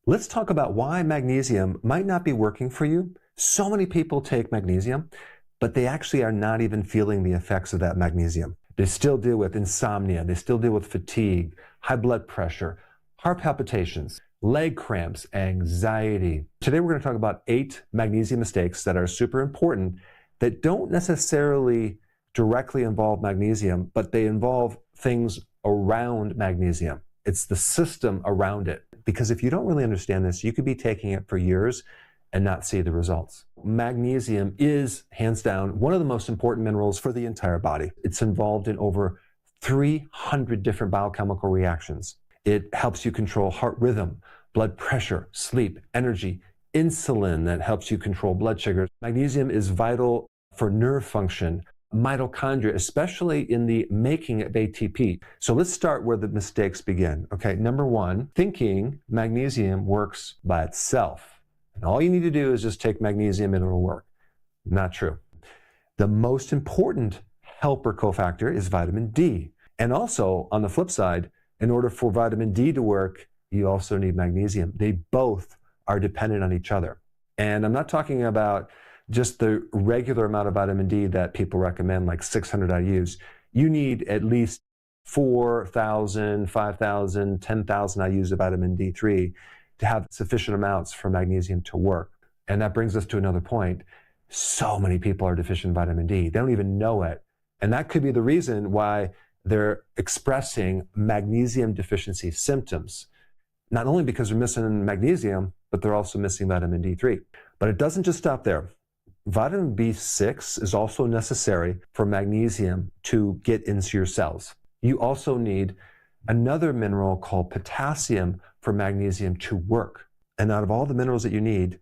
Let's talk about why magnesium might not be working for you. So many people take magnesium, but they actually are not even feeling the effects of that magnesium. They still deal with insomnia, they still deal with fatigue, high blood pressure, heart palpitations, leg cramps, anxiety. Today we're going to talk about 8 magnesium mistakes that are super important that don't necessarily directly involve magnesium, but they involve things around magnesium. It's the system around it. Because if you don't really understand this, you could be taking it for years and not see the results. Magnesium is, hands down, one of the most important minerals for the entire body. It's involved in over 300 different biochemical reactions. It helps you control heart rhythm, blood pressure, sleep, energy, insulin that helps you control blood sugar. Magnesium is vital for nerve function, mitochondria, especially in the making of ATP. So let's start where the mistakes begin. Okay, number 1, thinking magnesium works by itself. And all you need to do is just take magnesium and it'll work. Not true. The most important helper cofactor is vitamin D. And also, on the flip side, in order for vitamin D to work, you also need magnesium. They both are dependent on each other. And I'm not talking about just the regular amount of vitamin D that people recommend, like 600 IUs. You need at least 4,000, 5,000, 10,000 IUs of vitamin D3 to have sufficient amounts for magnesium to work. And that brings us to another point. So many people are deficient in vitamin D. They don't even know it. And that could be the reason why they're expressing magnesium deficiency symptoms. Not only because they're missing magnesium, but they're also missing vitamin D3. But it doesn't just stop there. Vitamin B6 is also necessary for magnesium to get into your cells. You also need another mineral called potassium for magnesium to work. And out of all the minerals that you need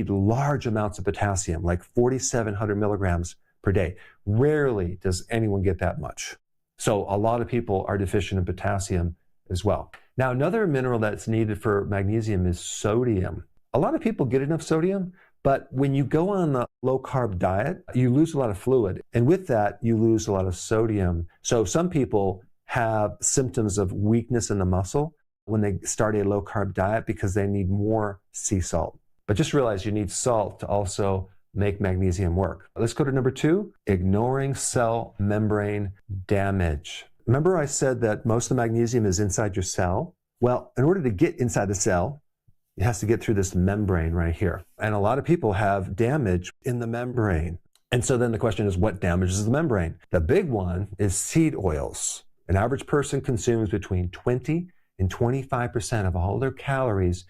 large amounts of potassium, like 4,700 milligrams per day. Rarely does anyone get that much. So a lot of people are deficient in potassium as well. Now, another mineral that's needed for magnesium is sodium. A lot of people get enough sodium, but when you go on a low-carb diet, you lose a lot of fluid. And with that, you lose a lot of sodium. So some people have symptoms of weakness in the muscle when they start a low-carb diet because they need more sea salt. But just realize you need salt to also make magnesium work. Let's go to number 2, ignoring cell membrane damage. Remember I said that most of the magnesium is inside your cell? Well, in order to get inside the cell, it has to get through this membrane right here. And a lot of people have damage in the membrane. And so then the question is, what damages the membrane? The big one is seed oils. An average person consumes between 20 and 25% of all their calories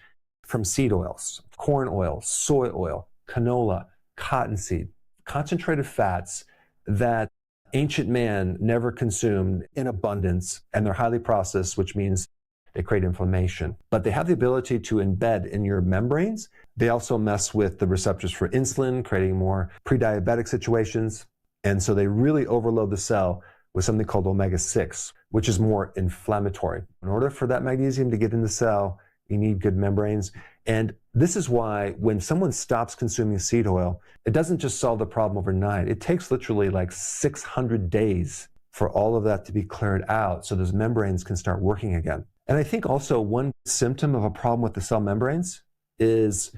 from seed oils, corn oil, soy oil, canola, cottonseed, concentrated fats that ancient man never consumed in abundance, and they're highly processed, which means they create inflammation. But they have the ability to embed in your membranes. They also mess with the receptors for insulin, creating more pre-diabetic situations. And so they really overload the cell with something called omega-6, which is more inflammatory. In order for that magnesium to get in the cell, you need good membranes. And this is why when someone stops consuming seed oil, it doesn't just solve the problem overnight. It takes literally like 600 days for all of that to be cleared out so those membranes can start working again. And I think also one symptom of a problem with the cell membranes is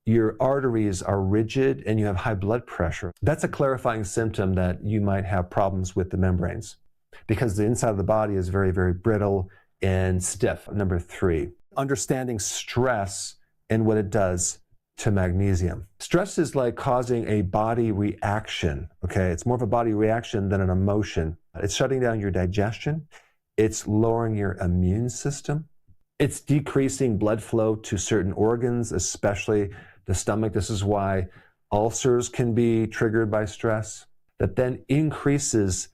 your arteries are rigid and you have high blood pressure. That's a clarifying symptom that you might have problems with the membranes because the inside of the body is very, very brittle and stiff. Number 3, understanding stress and what it does to magnesium. Stress is like causing a body reaction, okay? It's more of a body reaction than an emotion. It's shutting down your digestion. It's lowering your immune system. It's decreasing blood flow to certain organs, especially the stomach. This is why ulcers can be triggered by stress. That then increases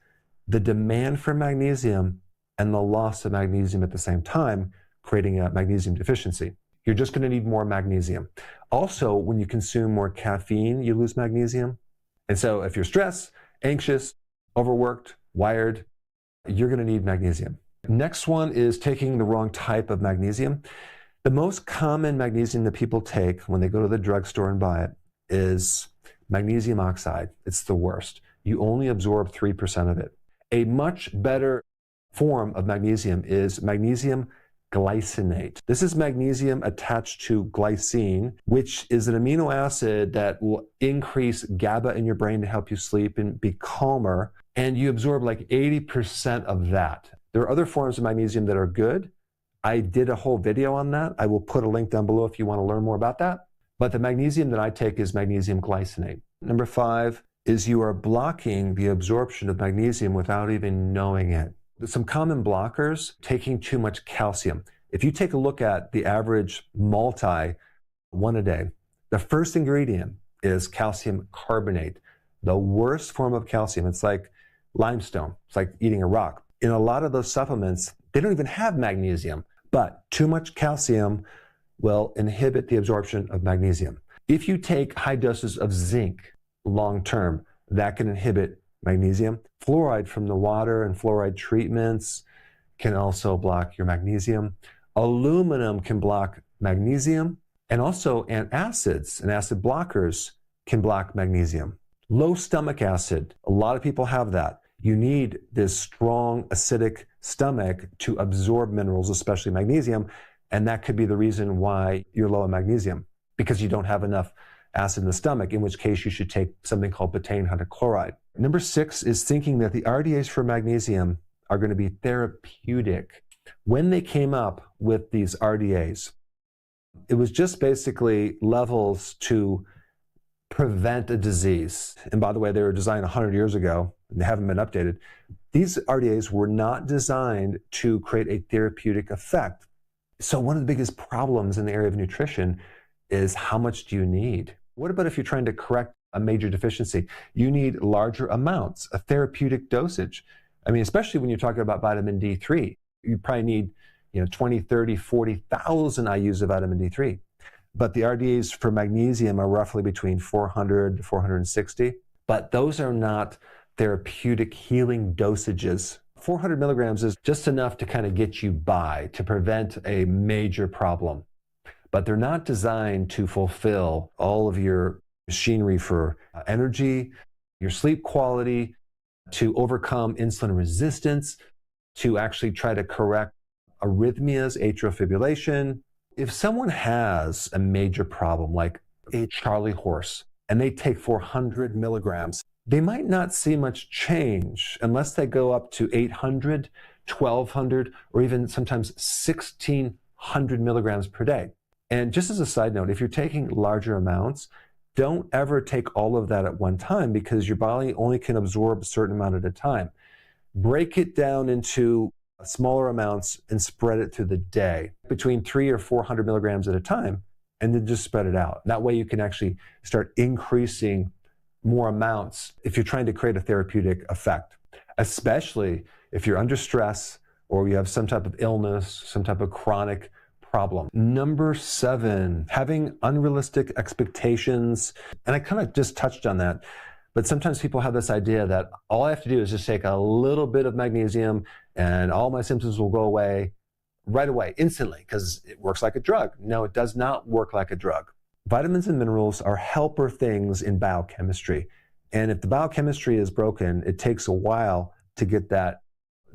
the demand for magnesium and the loss of magnesium at the same time, creating a magnesium deficiency. You're just going to need more magnesium. Also, when you consume more caffeine, you lose magnesium. And so if you're stressed, anxious, overworked, wired, you're going to need magnesium. Next one is taking the wrong type of magnesium. The most common magnesium that people take when they go to the drugstore and buy it is magnesium oxide. It's the worst. You only absorb 3% of it. A much better form of magnesium is magnesium glycinate. This is magnesium attached to glycine, which is an amino acid that will increase GABA in your brain to help you sleep and be calmer. And you absorb like 80% of that. There are other forms of magnesium that are good. I did a whole video on that. I will put a link down below if you want to learn more about that. But the magnesium that I take is magnesium glycinate. Number 5 is you are blocking the absorption of magnesium without even knowing it. Some common blockers: taking too much calcium. If you take a look at the average multi, one a day, the first ingredient is calcium carbonate, the worst form of calcium. It's like limestone. It's like eating a rock. In a lot of those supplements, they don't even have magnesium, but too much calcium will inhibit the absorption of magnesium. If you take high doses of zinc long term, that can inhibit magnesium. Fluoride from the water and fluoride treatments can also block your magnesium. Aluminum can block magnesium, and also antacids and acid blockers can block magnesium. Low stomach acid, a lot of people have that. You need this strong acidic stomach to absorb minerals, especially magnesium, and that could be the reason why you're low in magnesium, because you don't have enough acid in the stomach, in which case you should take something called betaine hydrochloride. Number 6 is thinking that the RDAs for magnesium are going to be therapeutic. When they came up with these RDAs, it was just basically levels to prevent a disease. And by the way, they were designed 100 years ago, and they haven't been updated. These RDAs were not designed to create a therapeutic effect. So one of the biggest problems in the area of nutrition is, how much do you need? What about if you're trying to correct a major deficiency? You need larger amounts, a therapeutic dosage. I mean, especially when you're talking about vitamin D3, you probably need 20, 30, 40,000 IUs of vitamin D3. But the RDAs for magnesium are roughly between 400 to 460. But those are not therapeutic healing dosages. 400 milligrams is just enough to kind of get you by, to prevent a major problem. But they're not designed to fulfill all of your machinery for energy, your sleep quality, to overcome insulin resistance, to actually try to correct arrhythmias, atrial fibrillation. If someone has a major problem like a Charlie horse and they take 400 milligrams, they might not see much change unless they go up to 800, 1200, or even sometimes 1600 milligrams per day. And just as a side note, if you're taking larger amounts, don't ever take all of that at one time, because your body only can absorb a certain amount at a time. Break it down into smaller amounts and spread it through the day, between 300 or 400 milligrams at a time, and then just spread it out. That way you can actually start increasing more amounts if you're trying to create a therapeutic effect, especially if you're under stress or you have some type of illness, some type of chronic problem. Number 7, having unrealistic expectations. And I kind of just touched on that, but sometimes people have this idea that all I have to do is just take a little bit of magnesium and all my symptoms will go away right away, instantly, because it works like a drug. No, it does not work like a drug. Vitamins and minerals are helper things in biochemistry. And if the biochemistry is broken, it takes a while to get that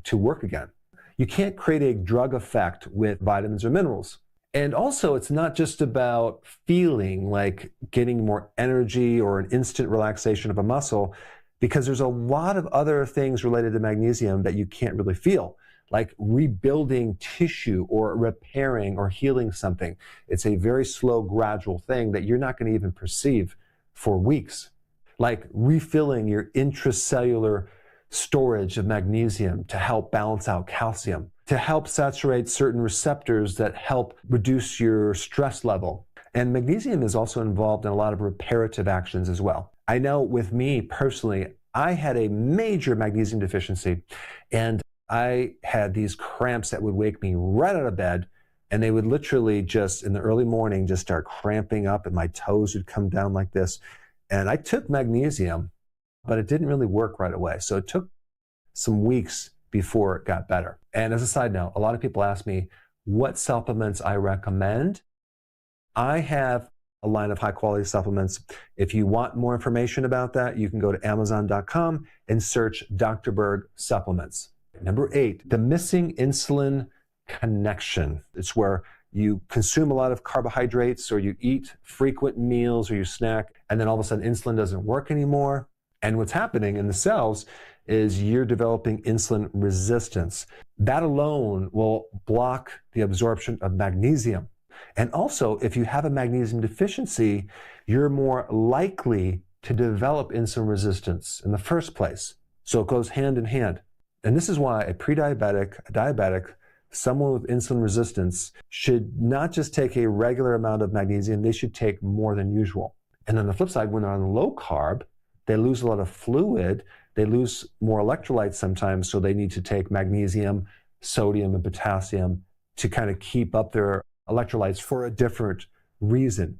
to work again. You can't create a drug effect with vitamins or minerals. And also, it's not just about feeling like getting more energy or an instant relaxation of a muscle, because there's a lot of other things related to magnesium that you can't really feel, like rebuilding tissue or repairing or healing something. It's a very slow, gradual thing that you're not going to even perceive for weeks. Like refilling your intracellular storage of magnesium to help balance out calcium, to help saturate certain receptors that help reduce your stress level. And magnesium is also involved in a lot of reparative actions as well. I know with me personally, I had a major magnesium deficiency, and I had these cramps that would wake me right out of bed, and they would literally just in the early morning just start cramping up, and my toes would come down like this. And I took magnesium, but it didn't really work right away. So it took some weeks before it got better. And as a side note, a lot of people ask me what supplements I recommend. I have a line of high quality supplements. If you want more information about that, you can go to Amazon.com and search Dr. Berg supplements. Number 8, the missing insulin connection. It's where you consume a lot of carbohydrates, or you eat frequent meals, or you snack, and then all of a sudden insulin doesn't work anymore. And what's happening in the cells is you're developing insulin resistance. That alone will block the absorption of magnesium. And also, if you have a magnesium deficiency, you're more likely to develop insulin resistance in the first place. So it goes hand in hand. And this is why a pre-diabetic, a diabetic, someone with insulin resistance should not just take a regular amount of magnesium, they should take more than usual. And on the flip side, when they're on low carb, they lose a lot of fluid, they lose more electrolytes sometimes, so they need to take magnesium, sodium, and potassium to kind of keep up their electrolytes for a different reason.